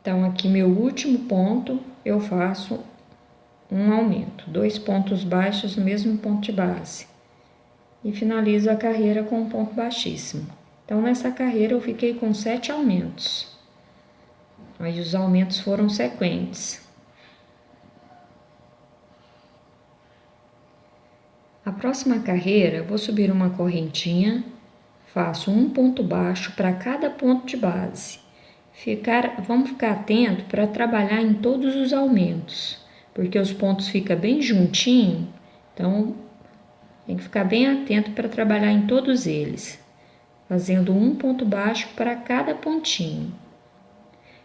Então, aqui meu último ponto, eu faço um aumento, 2 pontos baixos no mesmo ponto de base. E finalizo a carreira com um ponto baixíssimo. Então, nessa carreira eu fiquei com 7 aumentos. Aí os aumentos foram sequentes. A próxima carreira, eu vou subir uma correntinha, faço um ponto baixo para cada ponto de base. Vamos ficar atento para trabalhar em todos os aumentos, porque os pontos ficam bem juntinho, então tem que ficar bem atento para trabalhar em todos eles, fazendo um ponto baixo para cada pontinho.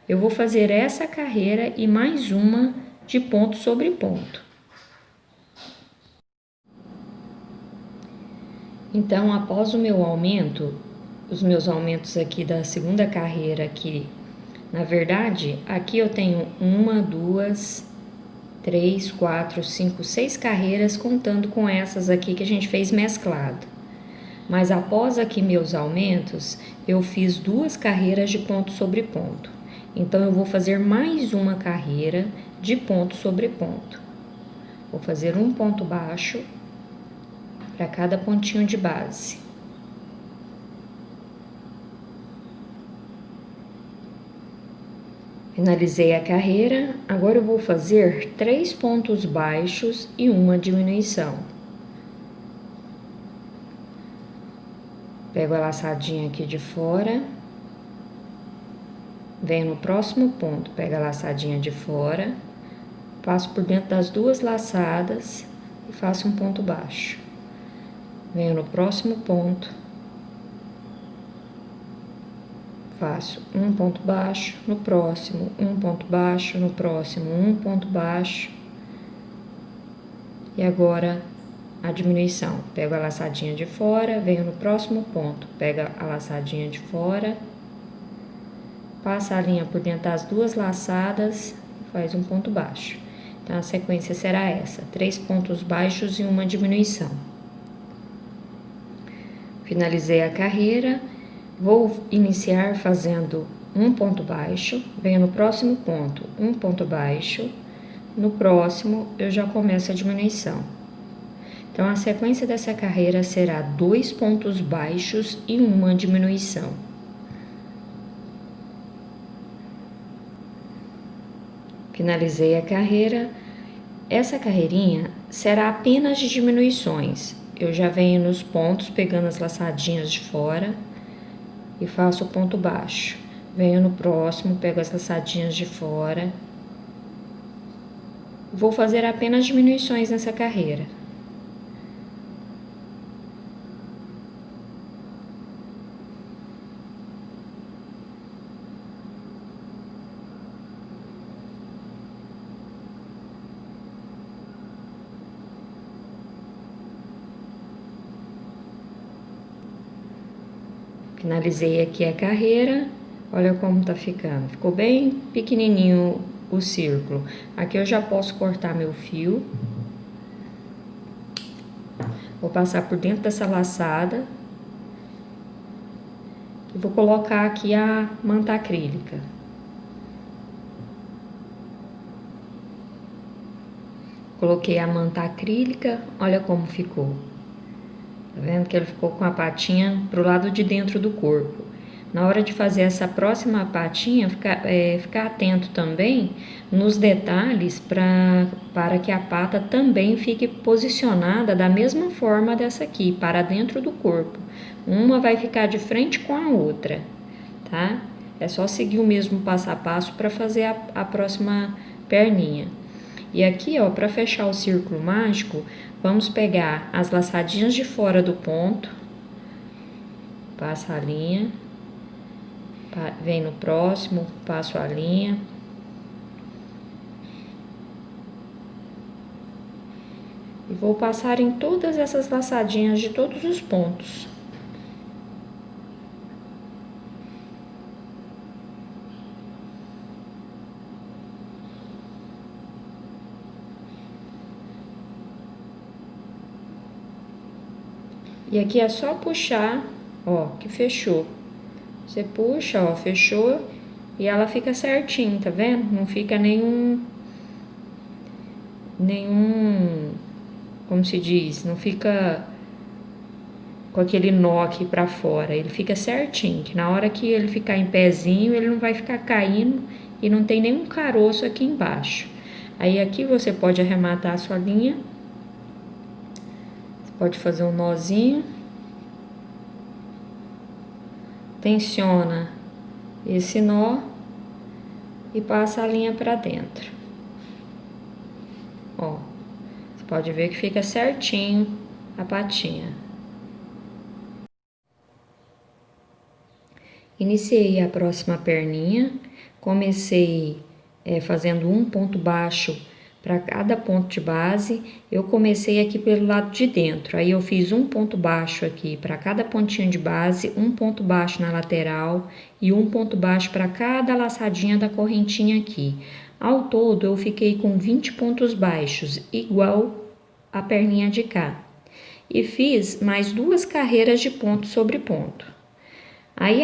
Eu vou fazer essa carreira e mais uma de ponto sobre ponto. Então, após o meu aumento, os meus aumentos aqui da segunda carreira aqui, na verdade, aqui eu tenho 1, 2, 3, 4, 5, 6 carreiras, contando com essas aqui que a gente fez mesclado. Mas após aqui meus aumentos, eu fiz 2 carreiras de ponto sobre ponto. Então, eu vou fazer mais uma carreira de ponto sobre ponto. Vou fazer um ponto baixo para cada pontinho de base. Finalizei a carreira, agora eu vou fazer 3 pontos baixos e uma diminuição. Pego a laçadinha aqui de fora, venho no próximo ponto, pego a laçadinha de fora, passo por dentro das 2 laçadas e faço um ponto baixo. Venho no próximo ponto, faço um ponto baixo, no próximo um ponto baixo, no próximo um ponto baixo. E agora a diminuição. Pego a laçadinha de fora, venho no próximo ponto, pego a laçadinha de fora, passa a linha por dentro das 2 laçadas e faz um ponto baixo. Então, a sequência será essa: 3 pontos baixos e uma diminuição. Finalizei a carreira. Vou iniciar fazendo um ponto baixo, venho no próximo ponto, um ponto baixo, no próximo eu já começo a diminuição. Então, a sequência dessa carreira será 2 pontos baixos e uma diminuição. Finalizei a carreira. Essa carreirinha será apenas de diminuições. Eu já venho nos pontos pegando as laçadinhas de fora e faço o ponto baixo. Venho no próximo, pego as laçadinhas de fora. Vou fazer apenas diminuições nessa carreira. Finalizei aqui a carreira, olha como tá ficando. Ficou bem pequenininho o círculo. Aqui eu já posso cortar meu fio. Vou passar por dentro dessa laçada. E vou colocar aqui a manta acrílica. Coloquei a manta acrílica, olha como ficou. Tá vendo que ele ficou com a patinha pro lado de dentro do corpo. Na hora de fazer essa próxima patinha, ficar atento também nos detalhes para que a pata também fique posicionada da mesma forma dessa aqui, para dentro do corpo. Uma vai ficar de frente com a outra, tá? É só seguir o mesmo passo a passo para fazer a próxima perninha. E aqui, ó, para fechar o círculo mágico, vamos pegar as laçadinhas de fora do ponto, passa a linha, vem no próximo, passo a linha. E vou passar em todas essas laçadinhas de todos os pontos. E aqui é só puxar, ó, que fechou. Você puxa, ó, fechou. e ela fica certinho, tá vendo? Não fica nenhum, como se diz, não fica com aquele nó aqui pra fora, ele fica certinho, que na hora que ele ficar em pezinho, ele não vai ficar caindo e não tem nenhum caroço aqui embaixo. Aí aqui você pode arrematar a sua linha, você pode fazer um nozinho, tensiona esse nó e passa a linha pra dentro. Ó, você pode ver que fica certinho a patinha. Iniciei a próxima perninha, comecei fazendo um ponto baixo para cada ponto de base. Eu comecei aqui pelo lado de dentro, aí eu fiz um ponto baixo aqui para cada pontinho de base, um ponto baixo na lateral e um ponto baixo para cada laçadinha da correntinha aqui. Ao todo eu fiquei com 20 pontos baixos, igual a perninha de cá. E fiz mais 2 carreiras de ponto sobre ponto. Aí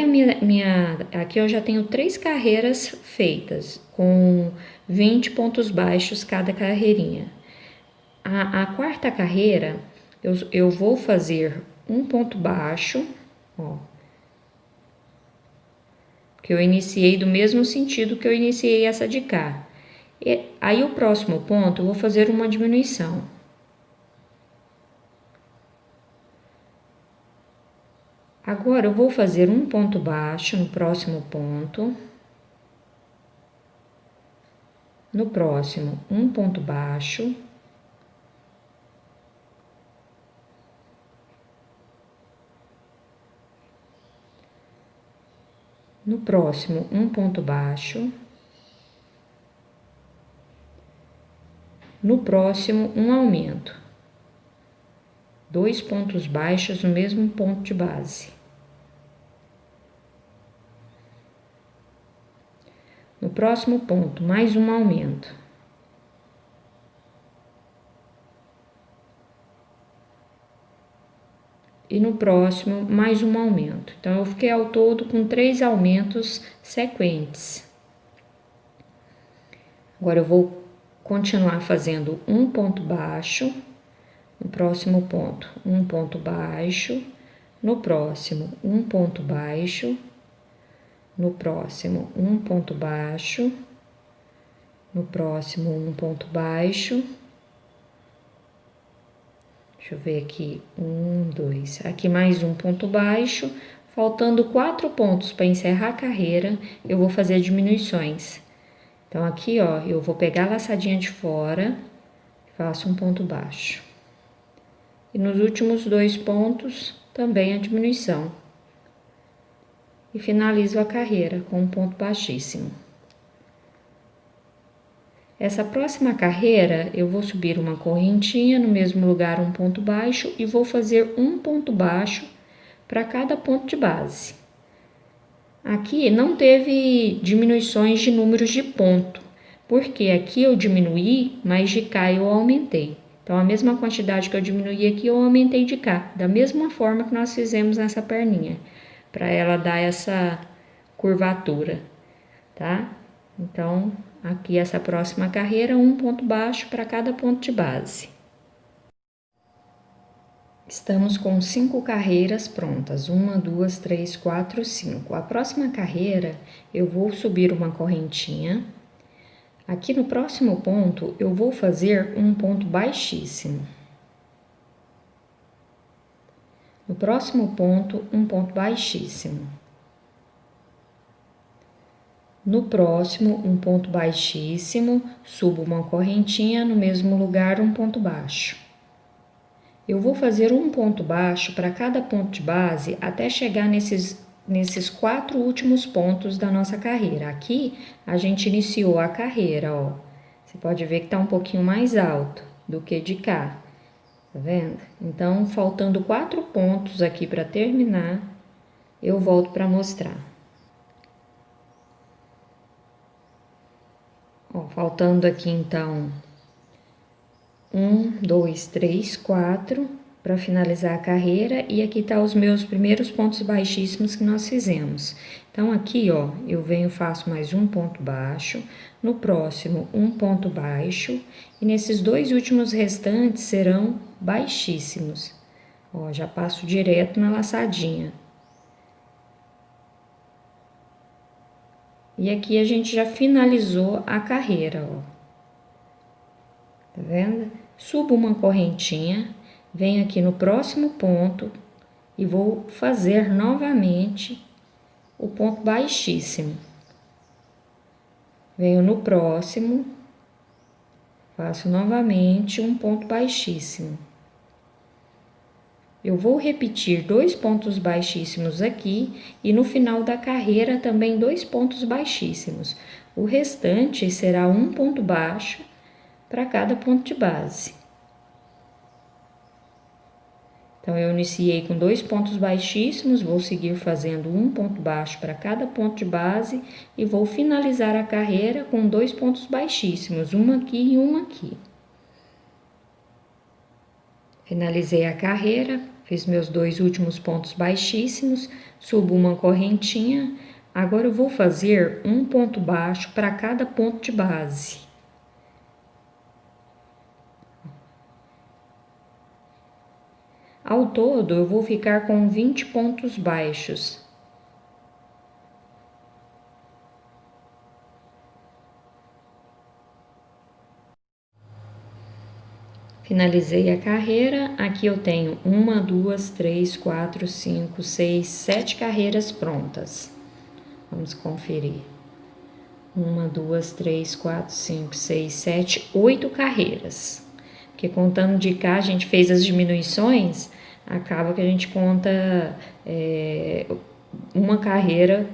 aqui eu já tenho 3 carreiras feitas, com 20 pontos baixos cada carreirinha. A quarta carreira, eu vou fazer um ponto baixo, ó. Que eu iniciei do mesmo sentido que eu iniciei essa de cá. E aí o próximo ponto eu vou fazer uma diminuição. Agora, eu vou fazer um ponto baixo no próximo ponto. No próximo, um ponto baixo. No próximo, um ponto baixo. No próximo, um aumento. 2 pontos baixos no mesmo ponto de base. No próximo ponto, mais um aumento. E no próximo, mais um aumento. Então, eu fiquei ao todo com 3 aumentos sequentes. Agora, eu vou continuar fazendo um ponto baixo. No próximo ponto, um ponto baixo. No próximo, um ponto baixo. No próximo, um ponto baixo. No próximo, um ponto baixo. Deixa eu ver aqui, 1, 2. Aqui mais um ponto baixo. Faltando 4 pontos para encerrar a carreira, eu vou fazer diminuições. Então, aqui, ó, eu vou pegar a laçadinha de fora, faço um ponto baixo. E nos últimos 2 pontos, também a diminuição. E finalizo a carreira com um ponto baixíssimo. Essa próxima carreira, eu vou subir uma correntinha, no mesmo lugar um ponto baixo, e vou fazer um ponto baixo para cada ponto de base. Aqui não teve diminuições de números de ponto, porque aqui eu diminuí, mas de cá eu aumentei. Então, a mesma quantidade que eu diminuí aqui, eu aumentei de cá, da mesma forma que nós fizemos nessa perninha, para ela dar essa curvatura, tá? Então, aqui essa próxima carreira, um ponto baixo para cada ponto de base. Estamos com 5 carreiras prontas, 1, 2, 3, 4, 5. A próxima carreira, eu vou subir uma correntinha. Aqui no próximo ponto, eu vou fazer um ponto baixíssimo. No próximo ponto, um ponto baixíssimo. No próximo, um ponto baixíssimo, subo uma correntinha, no mesmo lugar, um ponto baixo. Eu vou fazer um ponto baixo para cada ponto de base até chegar nesses 4 últimos pontos da nossa carreira. Aqui, a gente iniciou a carreira, ó. Você pode ver que tá um pouquinho mais alto do que de cá, tá vendo? Então, faltando 4 pontos aqui para terminar, eu volto para mostrar. Ó, faltando aqui, então, 1, 2, 3, 4 para finalizar a carreira, e aqui tá os meus primeiros pontos baixíssimos que nós fizemos. Então, aqui, ó, eu venho, faço mais um ponto baixo, no próximo um ponto baixo, e nesses dois últimos restantes serão baixíssimos. Ó, já passo direto na laçadinha. E aqui a gente já finalizou a carreira, ó. Tá vendo? Subo uma correntinha, venho aqui no próximo ponto e vou fazer novamente o ponto baixíssimo. Venho no próximo, faço novamente um ponto baixíssimo. Eu vou repetir 2 pontos baixíssimos aqui e no final da carreira também 2 pontos baixíssimos. O restante será um ponto baixo para cada ponto de base. Então, eu iniciei com 2 pontos baixíssimos, vou seguir fazendo um ponto baixo para cada ponto de base e vou finalizar a carreira com 2 pontos baixíssimos, um aqui e um aqui. Finalizei a carreira, fiz meus 2 últimos pontos baixíssimos, subo uma correntinha. Agora eu vou fazer um ponto baixo para cada ponto de base. Ao todo, eu vou ficar com 20 pontos baixos. Finalizei a carreira, aqui eu tenho 1, 2, 3, 4, 5, 6, 7 carreiras prontas. Vamos conferir. 1, 2, 3, 4, 5, 6, 7, 8 carreiras. Porque contando de cá, a gente fez as diminuições, acaba que a gente conta uma carreira,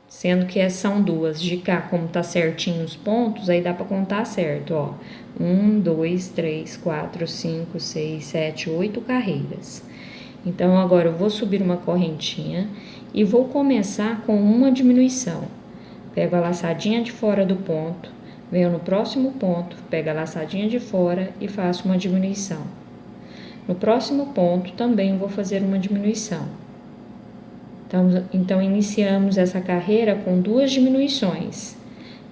sendo que são 2. De cá, como tá certinho os pontos, aí dá para contar certo, ó. 1, 2, 3, 4, 5, 6, 7, 8 carreiras. Então, agora eu vou subir uma correntinha e vou começar com uma diminuição. Pego a laçadinha de fora do ponto, venho no próximo ponto, pego a laçadinha de fora e faço uma diminuição. No próximo ponto também vou fazer uma diminuição. Então iniciamos essa carreira com 2 diminuições.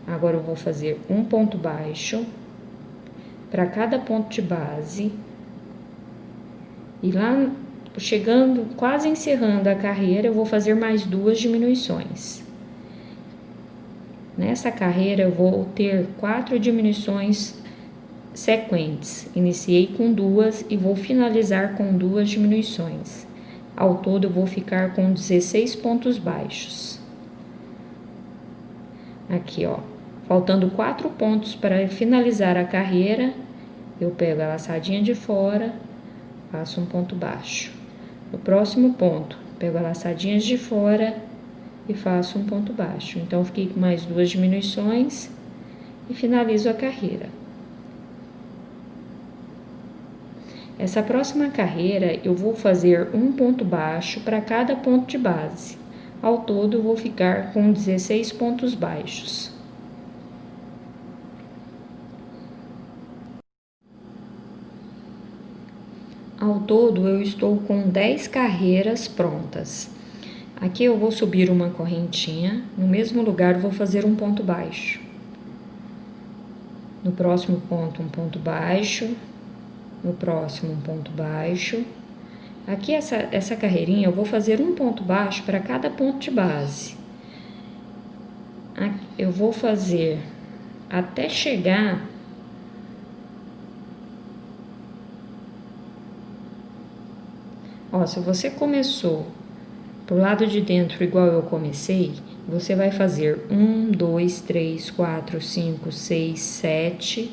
Agora eu vou fazer um ponto baixo para cada ponto de base. E lá, chegando, quase encerrando a carreira, eu vou fazer mais 2 diminuições. Nessa carreira, eu vou ter 4 diminuições sequentes. Iniciei com 2 e vou finalizar com 2 diminuições. Ao todo, eu vou ficar com 16 pontos baixos. Aqui, ó. Faltando 4 pontos para finalizar a carreira, eu pego a laçadinha de fora, faço um ponto baixo. No próximo ponto, pego a laçadinha de fora e faço um ponto baixo. Então, fiquei com mais 2 diminuições e finalizo a carreira. Essa próxima carreira, eu vou fazer um ponto baixo para cada ponto de base. Ao todo, eu vou ficar com 16 pontos baixos. Ao todo, eu estou com 10 carreiras prontas. Aqui eu vou subir uma correntinha, no mesmo lugar vou fazer um ponto baixo. No próximo ponto, um ponto baixo. No próximo, um ponto baixo. Aqui essa carreirinha eu vou fazer um ponto baixo para cada ponto de base. Aqui, eu vou fazer até chegar ó, se você começou pro lado de dentro igual eu comecei, você vai fazer 1, 2, 3, 4, 5, 6, 7,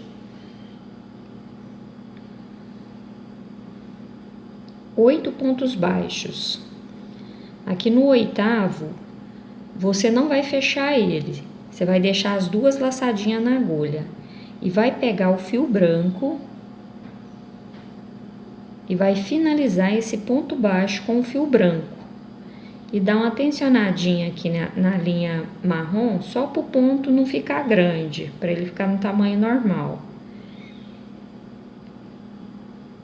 8 pontos baixos. Aqui no 8º, você não vai fechar ele, você vai deixar as 2 laçadinhas na agulha e vai pegar o fio branco e vai finalizar esse ponto baixo com o fio branco. E dá uma tensionadinha aqui na linha marrom, só para o ponto não ficar grande, para ele ficar no tamanho normal.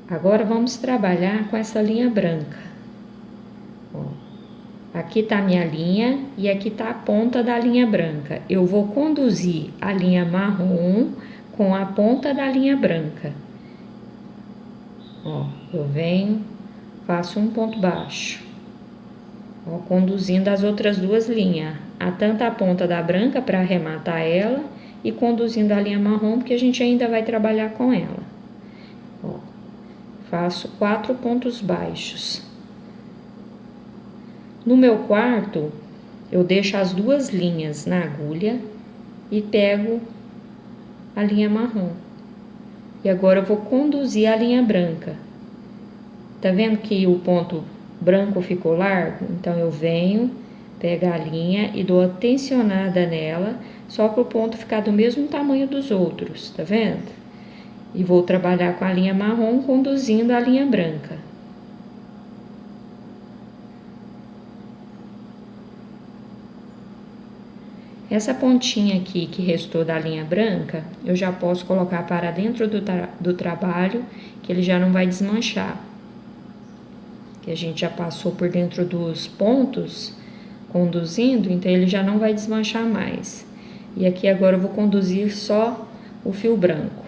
Agora vamos trabalhar com essa linha branca. Ó, aqui tá a minha linha e aqui tá a ponta da linha branca. Eu vou conduzir a linha marrom com a ponta da linha branca. Ó, eu venho, faço um ponto baixo. Ó, conduzindo as outras duas linhas, tanto a ponta da branca para arrematar ela e conduzindo a linha marrom, porque a gente ainda vai trabalhar com ela. Ó, faço 4 pontos baixos. No meu quarto, eu deixo as duas linhas na agulha e pego a linha marrom. E agora eu vou conduzir a linha branca. Tá vendo que o ponto branco ficou largo? Então eu venho, pego a linha e dou a tensionada nela, só para o ponto ficar do mesmo tamanho dos outros, tá vendo? E vou trabalhar com a linha marrom conduzindo a linha branca. Essa pontinha aqui que restou da linha branca, eu já posso colocar para dentro do trabalho, que ele já não vai desmanchar. Que a gente já passou por dentro dos pontos, conduzindo, então ele já não vai desmanchar mais. E aqui agora eu vou conduzir só o fio branco.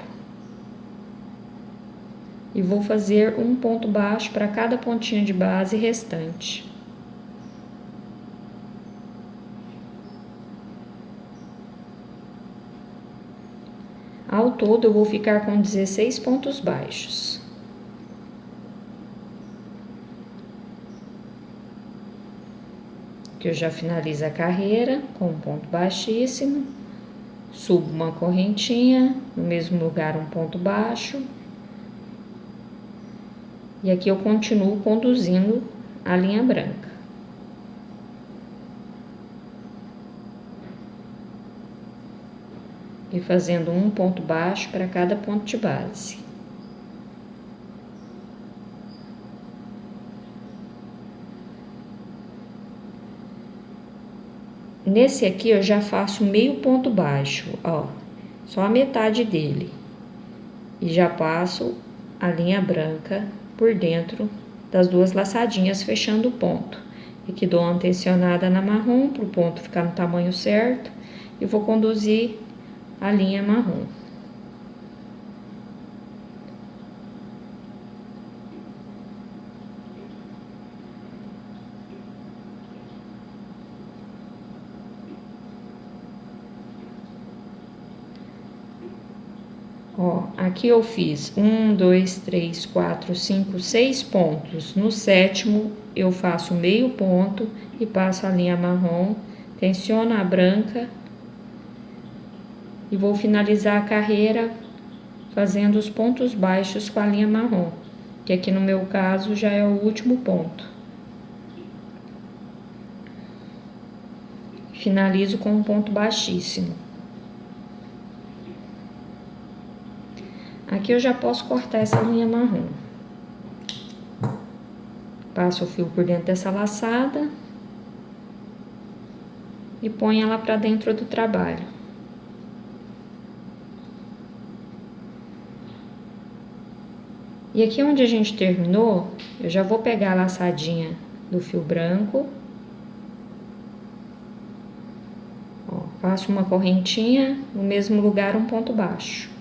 E vou fazer um ponto baixo para cada pontinha de base restante. Ao todo, eu vou ficar com 16 pontos baixos. Aqui eu já finalizo a carreira com um ponto baixíssimo. Subo uma correntinha, no mesmo lugar um ponto baixo. E aqui eu continuo conduzindo a linha branca. E fazendo um ponto baixo para cada ponto de base. Nesse aqui eu já faço meio ponto baixo, ó, só a metade dele. E já passo a linha branca por dentro das duas laçadinhas, fechando o ponto. E que dou uma tensionada na marrom para o ponto ficar no tamanho certo. E vou conduzir a linha marrom. Ó, aqui eu fiz 1, 2, 3, 4, 5, 6 pontos. No sétimo, eu faço meio ponto e passo a linha marrom, tensiono a branca e vou finalizar a carreira fazendo os pontos baixos com a linha marrom, que aqui no meu caso já é o último ponto. Finalizo com um ponto baixíssimo. Aqui eu já posso cortar essa linha marrom. Passo o fio por dentro dessa laçada e ponho ela para dentro do trabalho. E aqui onde a gente terminou, eu já vou pegar a laçadinha do fio branco. Ó, faço uma correntinha, no mesmo lugar um ponto baixo.